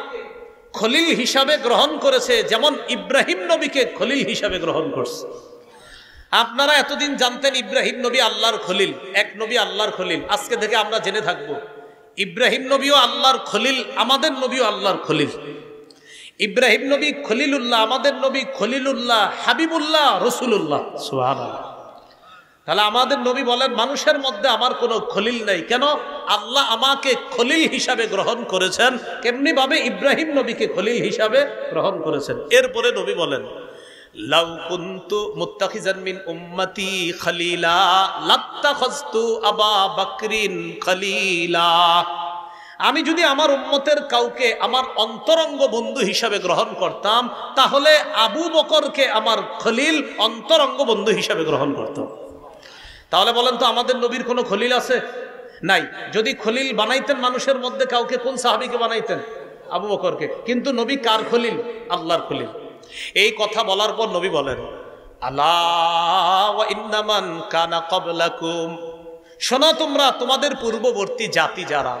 খলিল হিসাবে গ্রহণ করেছে, যেমন ইব্রাহিম নবীকে খলিল হিসাবে গ্রহণ করছে। আপনারা এতদিন জানতেন ইব্রাহিম নবী আল্লাহর খলিল, এক নবী আল্লাহর খলিল। আজকে থেকে আমরা জেনে থাকবো ইব্রাহিম নবীও আল্লাহর খলিল, আমাদের নবীও আল্লাহর খলিল। ইব্রাহিম নবী খলিলুল্লাহ, আমাদের নবী খলিলুল্লাহ, হাবিবুল্লাহ, রসুলুল্লাহ। সুবহানাল্লাহ। তাহলে আমাদের নবী বলেন, মানুষের মধ্যে আমার কোনো খলিল নাই। কেন? আল্লাহ আমাকে খলিল হিসাবে গ্রহণ করেছেন, কেমনি ভাবে ইব্রাহিম নবীকে খলিল হিসাবে গ্রহণ করেছেন। এরপরে নবী বলেন, লাউ কুনতু মুত্তাখিজান মিন উম্মতি খলিলা লাত্তাখাযতু আবা বকরিন খলিলা। আমি যদি আমার উম্মতের কাউকে আমার অন্তরঙ্গ বন্ধু হিসাবে গ্রহণ করতাম, তাহলে আবু বকরকে আমার খলিল, অন্তরঙ্গ বন্ধু হিসাবে গ্রহণ করতাম। তাহলে বলেন তো, আমাদের নবীর কোনো খলিল আছে? নাই। যদি খলিল বানাইতেন মানুষের মধ্যে কাউকে, কোন সাহাবীকে বানাইতেন? আবু বকরকে। কিন্তু নবী কার খলিল? আল্লাহর খলিল। এই কথা বলার পর নবী বলেন, আলা ওয়া ইন্নামান কানা ক্বাবলাকুম, শোনো তোমরা, তোমাদের পূর্ববর্তী জাতি যারা,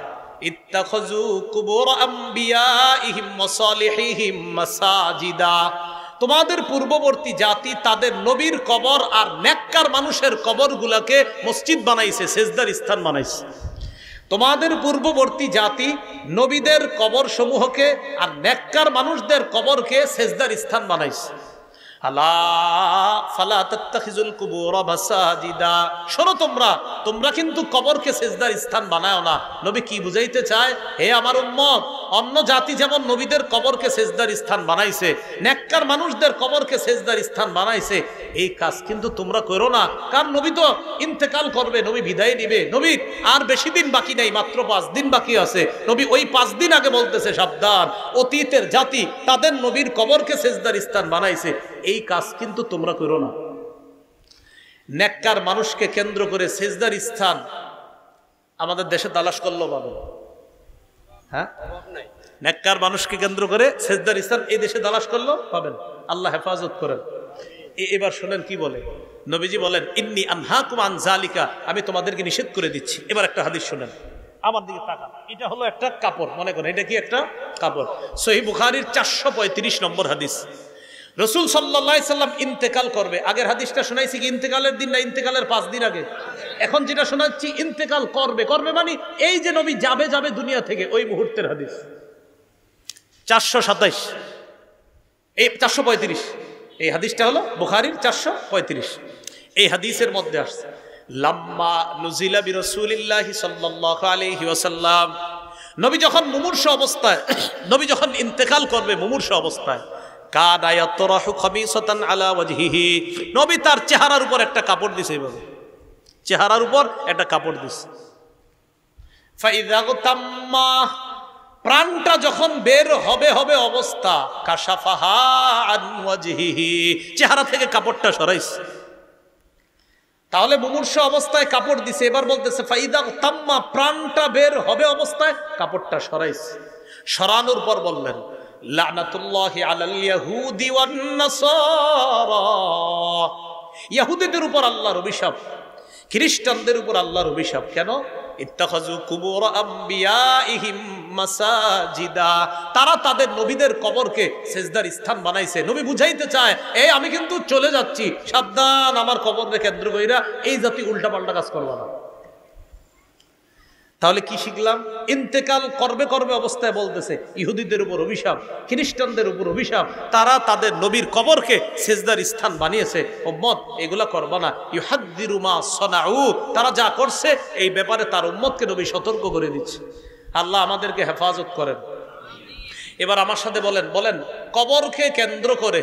ইত্তাখাযু কুবুর আমবিয়াইহিম ওয়া সালিহিহিম মাসাজিদা, তোমাদের পূর্ববর্তী জাতি তাদের নবীর কবর আর নেককার মানুষের কবরগুলোকে মসজিদ বানাইছে, সেজদার স্থান বানাইছে। তোমাদের পূর্ববর্তী জাতি নবীদের কবর সমূহকে আর নেককার মানুষদের কবরকে সেজদার স্থান বানাইছে। আলা ফালা তাত্তাখিজুল কুবুর মাসাজিদা, শোনো তোমরা কিন্তু কবরকে সেজদার স্থান বানায়ো না। নবী কি বুঝাইতে চায়? হে আমার উম্মত, অন্য জাতি যেমন নবীদের কবরকে সেজদার স্থান বানাইছে, নেককার মানুষদের কবরকে সেজদার স্থান বানাইছে, এই কাজ কিন্তু তোমরা করো না। কারণ নবী তো ইন্তেকাল করবে, নবী বিদায় নিবে, নবী আর বেশি দিন বাকি নাই, মাত্র 5 দিন বাকি আছে। নবী ওই 5 দিন আগে বলতেছে সাবধান, অতীতের জাতি তাদের নবীর কবরকে সেজদার স্থান বানাইছে, এই কাজ কিন্তু তোমরা করো না। নেককার মানুষকে কেন্দ্র করে সেজদার স্থান আমাদের দেশে তালাশ করলো পাবে, হ্যাঁ? নেককার মানুষকে কেন্দ্র করে সেজদার স্থান এই দেশে তালাশ করলো পাবেন। আল্লাহ হেফাজত করেন। এবার শোনেন কি বলে নবীজি, বলেন ইন্নী আনহাকুম আন যালিকা, আমি তোমাদেরকে নিষেধ করে দিচ্ছি। এবার একটা হাদিস শোনেন, আমার দিকে তাকান। এটা হলো একটা কাপড়, মনে করেন এটা কি একটা কাপড়। সহিহ বুখারীর 435 নম্বর হাদিস। রাসূল সাল্লাল্লাহু আলাইহি সাল্লাম ইন্তেকাল করবে। আগের হাদিসটা শোনাইছি কি ইন্তেকালের দিন না ইন্তেকালের 5 দিন আগে? এখন যেটা শোনাচ্ছি ইন্তেকাল করবে মানে এই যে নবী যাবে দুনিয়া থেকে, ওই মুহূর্তের হাদিস। 427 এই 435 এই হাদিসটা হলো বুখারীর 435। এই হাদিসের মধ্যে আসছে লাম্মা নুজিলা বিরাসূলিল্লাহি সাল্লাল্লাহু আলাইহি ওয়াসাল্লাম, নবী যখন মুমূর্ষু অবস্থায়, নবী যখন ইন্তেকাল করবে মুমূর্ষু অবস্থায়, কানা ইয়াতরাহু খামিসাতান আলা ওয়াজহিহি, নবী তার চেহারার উপর একটা কাপড় দিছে, এইভাবে চেহারার উপর একটা কাপড় দিছে। ফাইযা তাম্মা, প্রাণটা যখন বের হবে অবস্থা, কাশাফাহা আন ওয়াজহিহি, চেহারা থেকে কাপড়টা সরাইছে। তাহলে মুমূর্ষু অবস্থায় কাপড় দিছে, এবার বলতেছে ফাইদা তাম্মা, প্রাণটা বের হবে অবস্থায় কাপড়টা সরাইছে। সরানোর পর বললেন লানাতুল্লাহি আলাল ইয়াহুদি ওয়ান নাসারা, ইহুদিদের উপর আল্লাহর অভিশাপ, খ্রিস্টানদের উপর আল্লাহর অভিশাপ। কেন? ইত্তাখাযু কুবুর আমবিয়াইহিম মাসাজিদা, তারা তাদের নবীদের কবরকে সেজদার স্থান বানাইছে। নবী বুঝাইতে চায়, এই আমি কিন্তু চলে যাচ্ছি, সাবধান, আমার কবরকে কেন্দ্র কইরা এই জাতি উল্টাপাল্টা কাজ করবে না। তাহলে কি শিখলাম? ইন্তেকাল করবে অবস্থায় বলতেছে ইহুদিদের উপর অভিশাপ, খ্রিস্টানদের উপর অভিশাপ, তারা তাদের নবীর কবরকে সেজদার স্থান বানিয়েছে। উম্মত এগুলা করবা না। ইউহাদ্দিরু মা সানাউ, তারা যা করছে এই ব্যাপারে তার উম্মতকে নবী সতর্ক করে দিচ্ছে। আল্লাহ আমাদেরকে হেফাজত করেন। এবার আমার সাথে বলেন কবরকে কেন্দ্র করে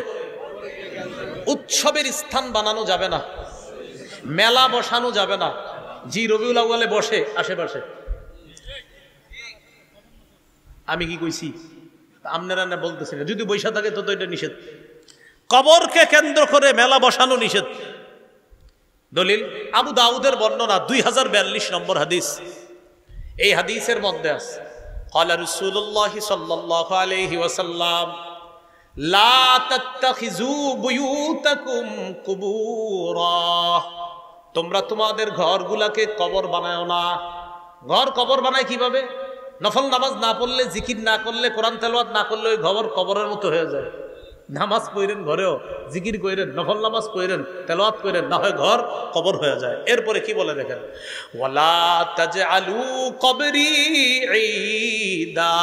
উৎসবের স্থান বানানো যাবে না, মেলা বসানো যাবে না। জি রবিউল আউয়ালে বসে আশেপাশে, আমি কি কইছি? আপনারা না বলতেছেন, যদি বৈশা থাকে তো এটা নিষেধ। কবরকে কেন্দ্র করে মেলা বসানো নিষেধ। দলিল আবু দাউদের বর্ণনা 2042 নম্বর হাদিস। এই হাদিসের মধ্যে আছে ক্বালা রাসূলুল্লাহি সাল্লাল্লাহু আলাইহি ওয়াসাল্লাম লা তাত্তাখিযু বুয়ুতাকুম কুবুরা, তোমরা তোমাদের ঘরগুলাকে কবর বানায়ো না। ঘর কবর বানায় কিভাবে? নফল নামাজ না পড়লে, জিকির না করলে, কোরআন তেলাওয়াত না করলে ওই ঘর কবরের মতো হয়ে যায়। নামাজ পড়েন ঘরেও, জিকির করেন, নফল নামাজ পড়েন, তেলাওয়াত করেন, না হয় ঘর কবর হয়ে যায়। এরপরে কি বলে দেখেন, ওয়ালা তাজআলু কবরি ঈদা,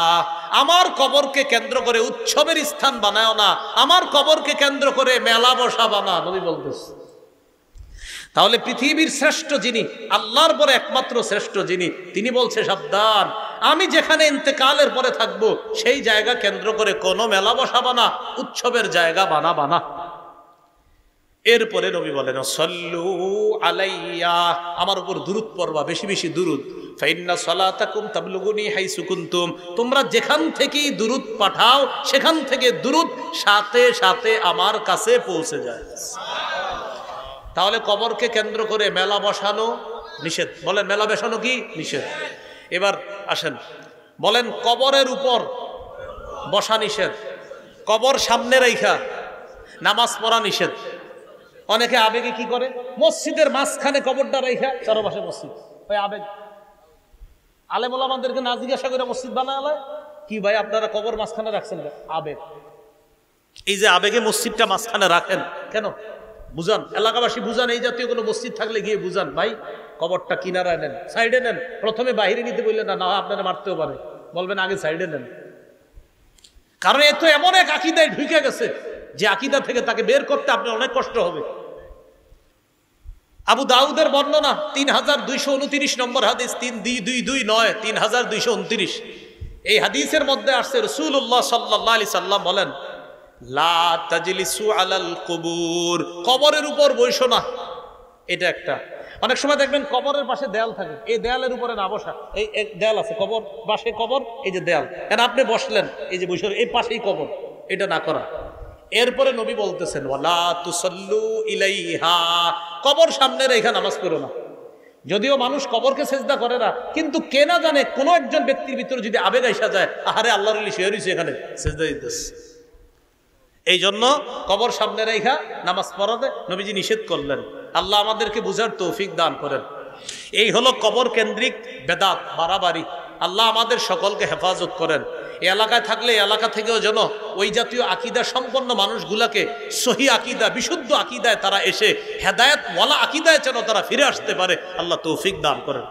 আমার কবরকে কেন্দ্র করে উৎসবের স্থান বানায়ো না, আমার কবরকে কেন্দ্র করে মেলা বসাবা না, নবী বলতেছে। তাহলে পৃথিবীর শ্রেষ্ঠ যিনি, আল্লাহর পরে একমাত্র শ্রেষ্ঠ যিনি, তিনি বলছে সাবধান, আমি যেখানে ইন্তেকালের পরে থাকবো সেই জায়গা কেন্দ্র করে কোনো মেলা বসাবা না, উৎসবের জায়গা বানাবা না। এরপরে নবী বলেন সল্লু আলাইয়া, আমার উপর দুরূদ পড়বা, বেশি বেশি দুরূদ। ফাইন্না সালাতাকুম তাবলুগুনি হাইসু কুনতুম, তোমরা যেখান থেকেই দুরূদ পাঠাও সেখান থেকে দুরূদ সাথে সাথে আমার কাছে পৌঁছে যায়। তাহলে কবরকে কেন্দ্র করে মেলা বসানো নিষেধ। বলেন মেলা বসানো কি নিষেধ? এবার আসেন বলেন কবরের উপর বসা নিষেধ, কবর সামনে রাইখা নামাজ পড়া নিষেধ। অনেকে আবেগে কি করে, মসজিদের মাঝখানে কবরটা রাইখা, চারপাশে মসজিদ, ওই আবেগ। আলেম ওলামাদেরকে না জিজ্ঞাসা করে মসজিদ বানায় কি ভাই আপনারা কবর মাঝখানে রাখছেন? আবেগ। এই যে আবেগে মসজিদটা মাঝখানে রাখেন কেন? বুঝান, এলাকাবাসী বুঝান, এই জাতীয় কোনো মসজিদ থাকলে গিয়ে বুঝান, ভাই কবরটা কিনারায় নেন, সাইডে নেন। প্রথমে বাইরে নিতে বললেন না, আপনারা মারতেও পারে, বলবেন আগে সাইডে নেন। কারণ এ তো এমন এক আকীদায় ঢুকে গেছে যে আকীদা থেকে তাকে বের করতে আপনার অনেক কষ্ট হবে। আবু দাউদের বর্ণনা 3229 নম্বর হাদিস, 3229 3229। এই হাদিসের মধ্যে আসছে রাসূলুল্লাহ সাল্লাল্লাহু আলাইহি সাল্লাম বলেন, লা তাজলিসু আলাল কুবুর, কবরের উপর বসো না। এটা একটা, অনেক সময় দেখবেন কবরের পাশে দেয়াল থাকে, এই দেয়ালের উপরে না বসা। এই দেয়াল আছে, কবর পাশে কবর, এই যে দেয়াল, কেন আপনি বসলেন, এই যে বসে এই পাশেই কবর, এটা না করা। এরপরে নবী বলতেছেন, ওয়ালা তুসাল্লু ইলাইহা, কবর সামনে রেখে নামাজ পড়ো না। যদিও মানুষ কবরকে সেজদা করে না, কিন্তু কে না জানে কোনো একজন ব্যক্তির ভিতরে যদি আবেগ আইসা যায়, আহারে আল্লাহর ওলি শুয়ে রইছে এখানে সেজদা দিতেছে, এই জন্য কবর সামনে রেখা নামাজ পড়াতে নবীজি নিষেধ করলেন। আল্লাহ আমাদেরকে বুঝার তৌফিক দান করেন। এই হলো কবর কেন্দ্রিক বেদাত বাড়াবাড়ি। আল্লাহ আমাদের সকলকে হেফাজত করেন। এই এলাকায় থাকলে এলাকা থেকেও যেন ওই জাতীয় আকীদা সম্পন্ন মানুষগুলাকে সহি আকীদা, বিশুদ্ধ আকীদায় তারা এসে হেদায়েত ওয়ালা আকীদায় যেন তারা ফিরে আসতে পারে, আল্লাহ তৌফিক দান করেন।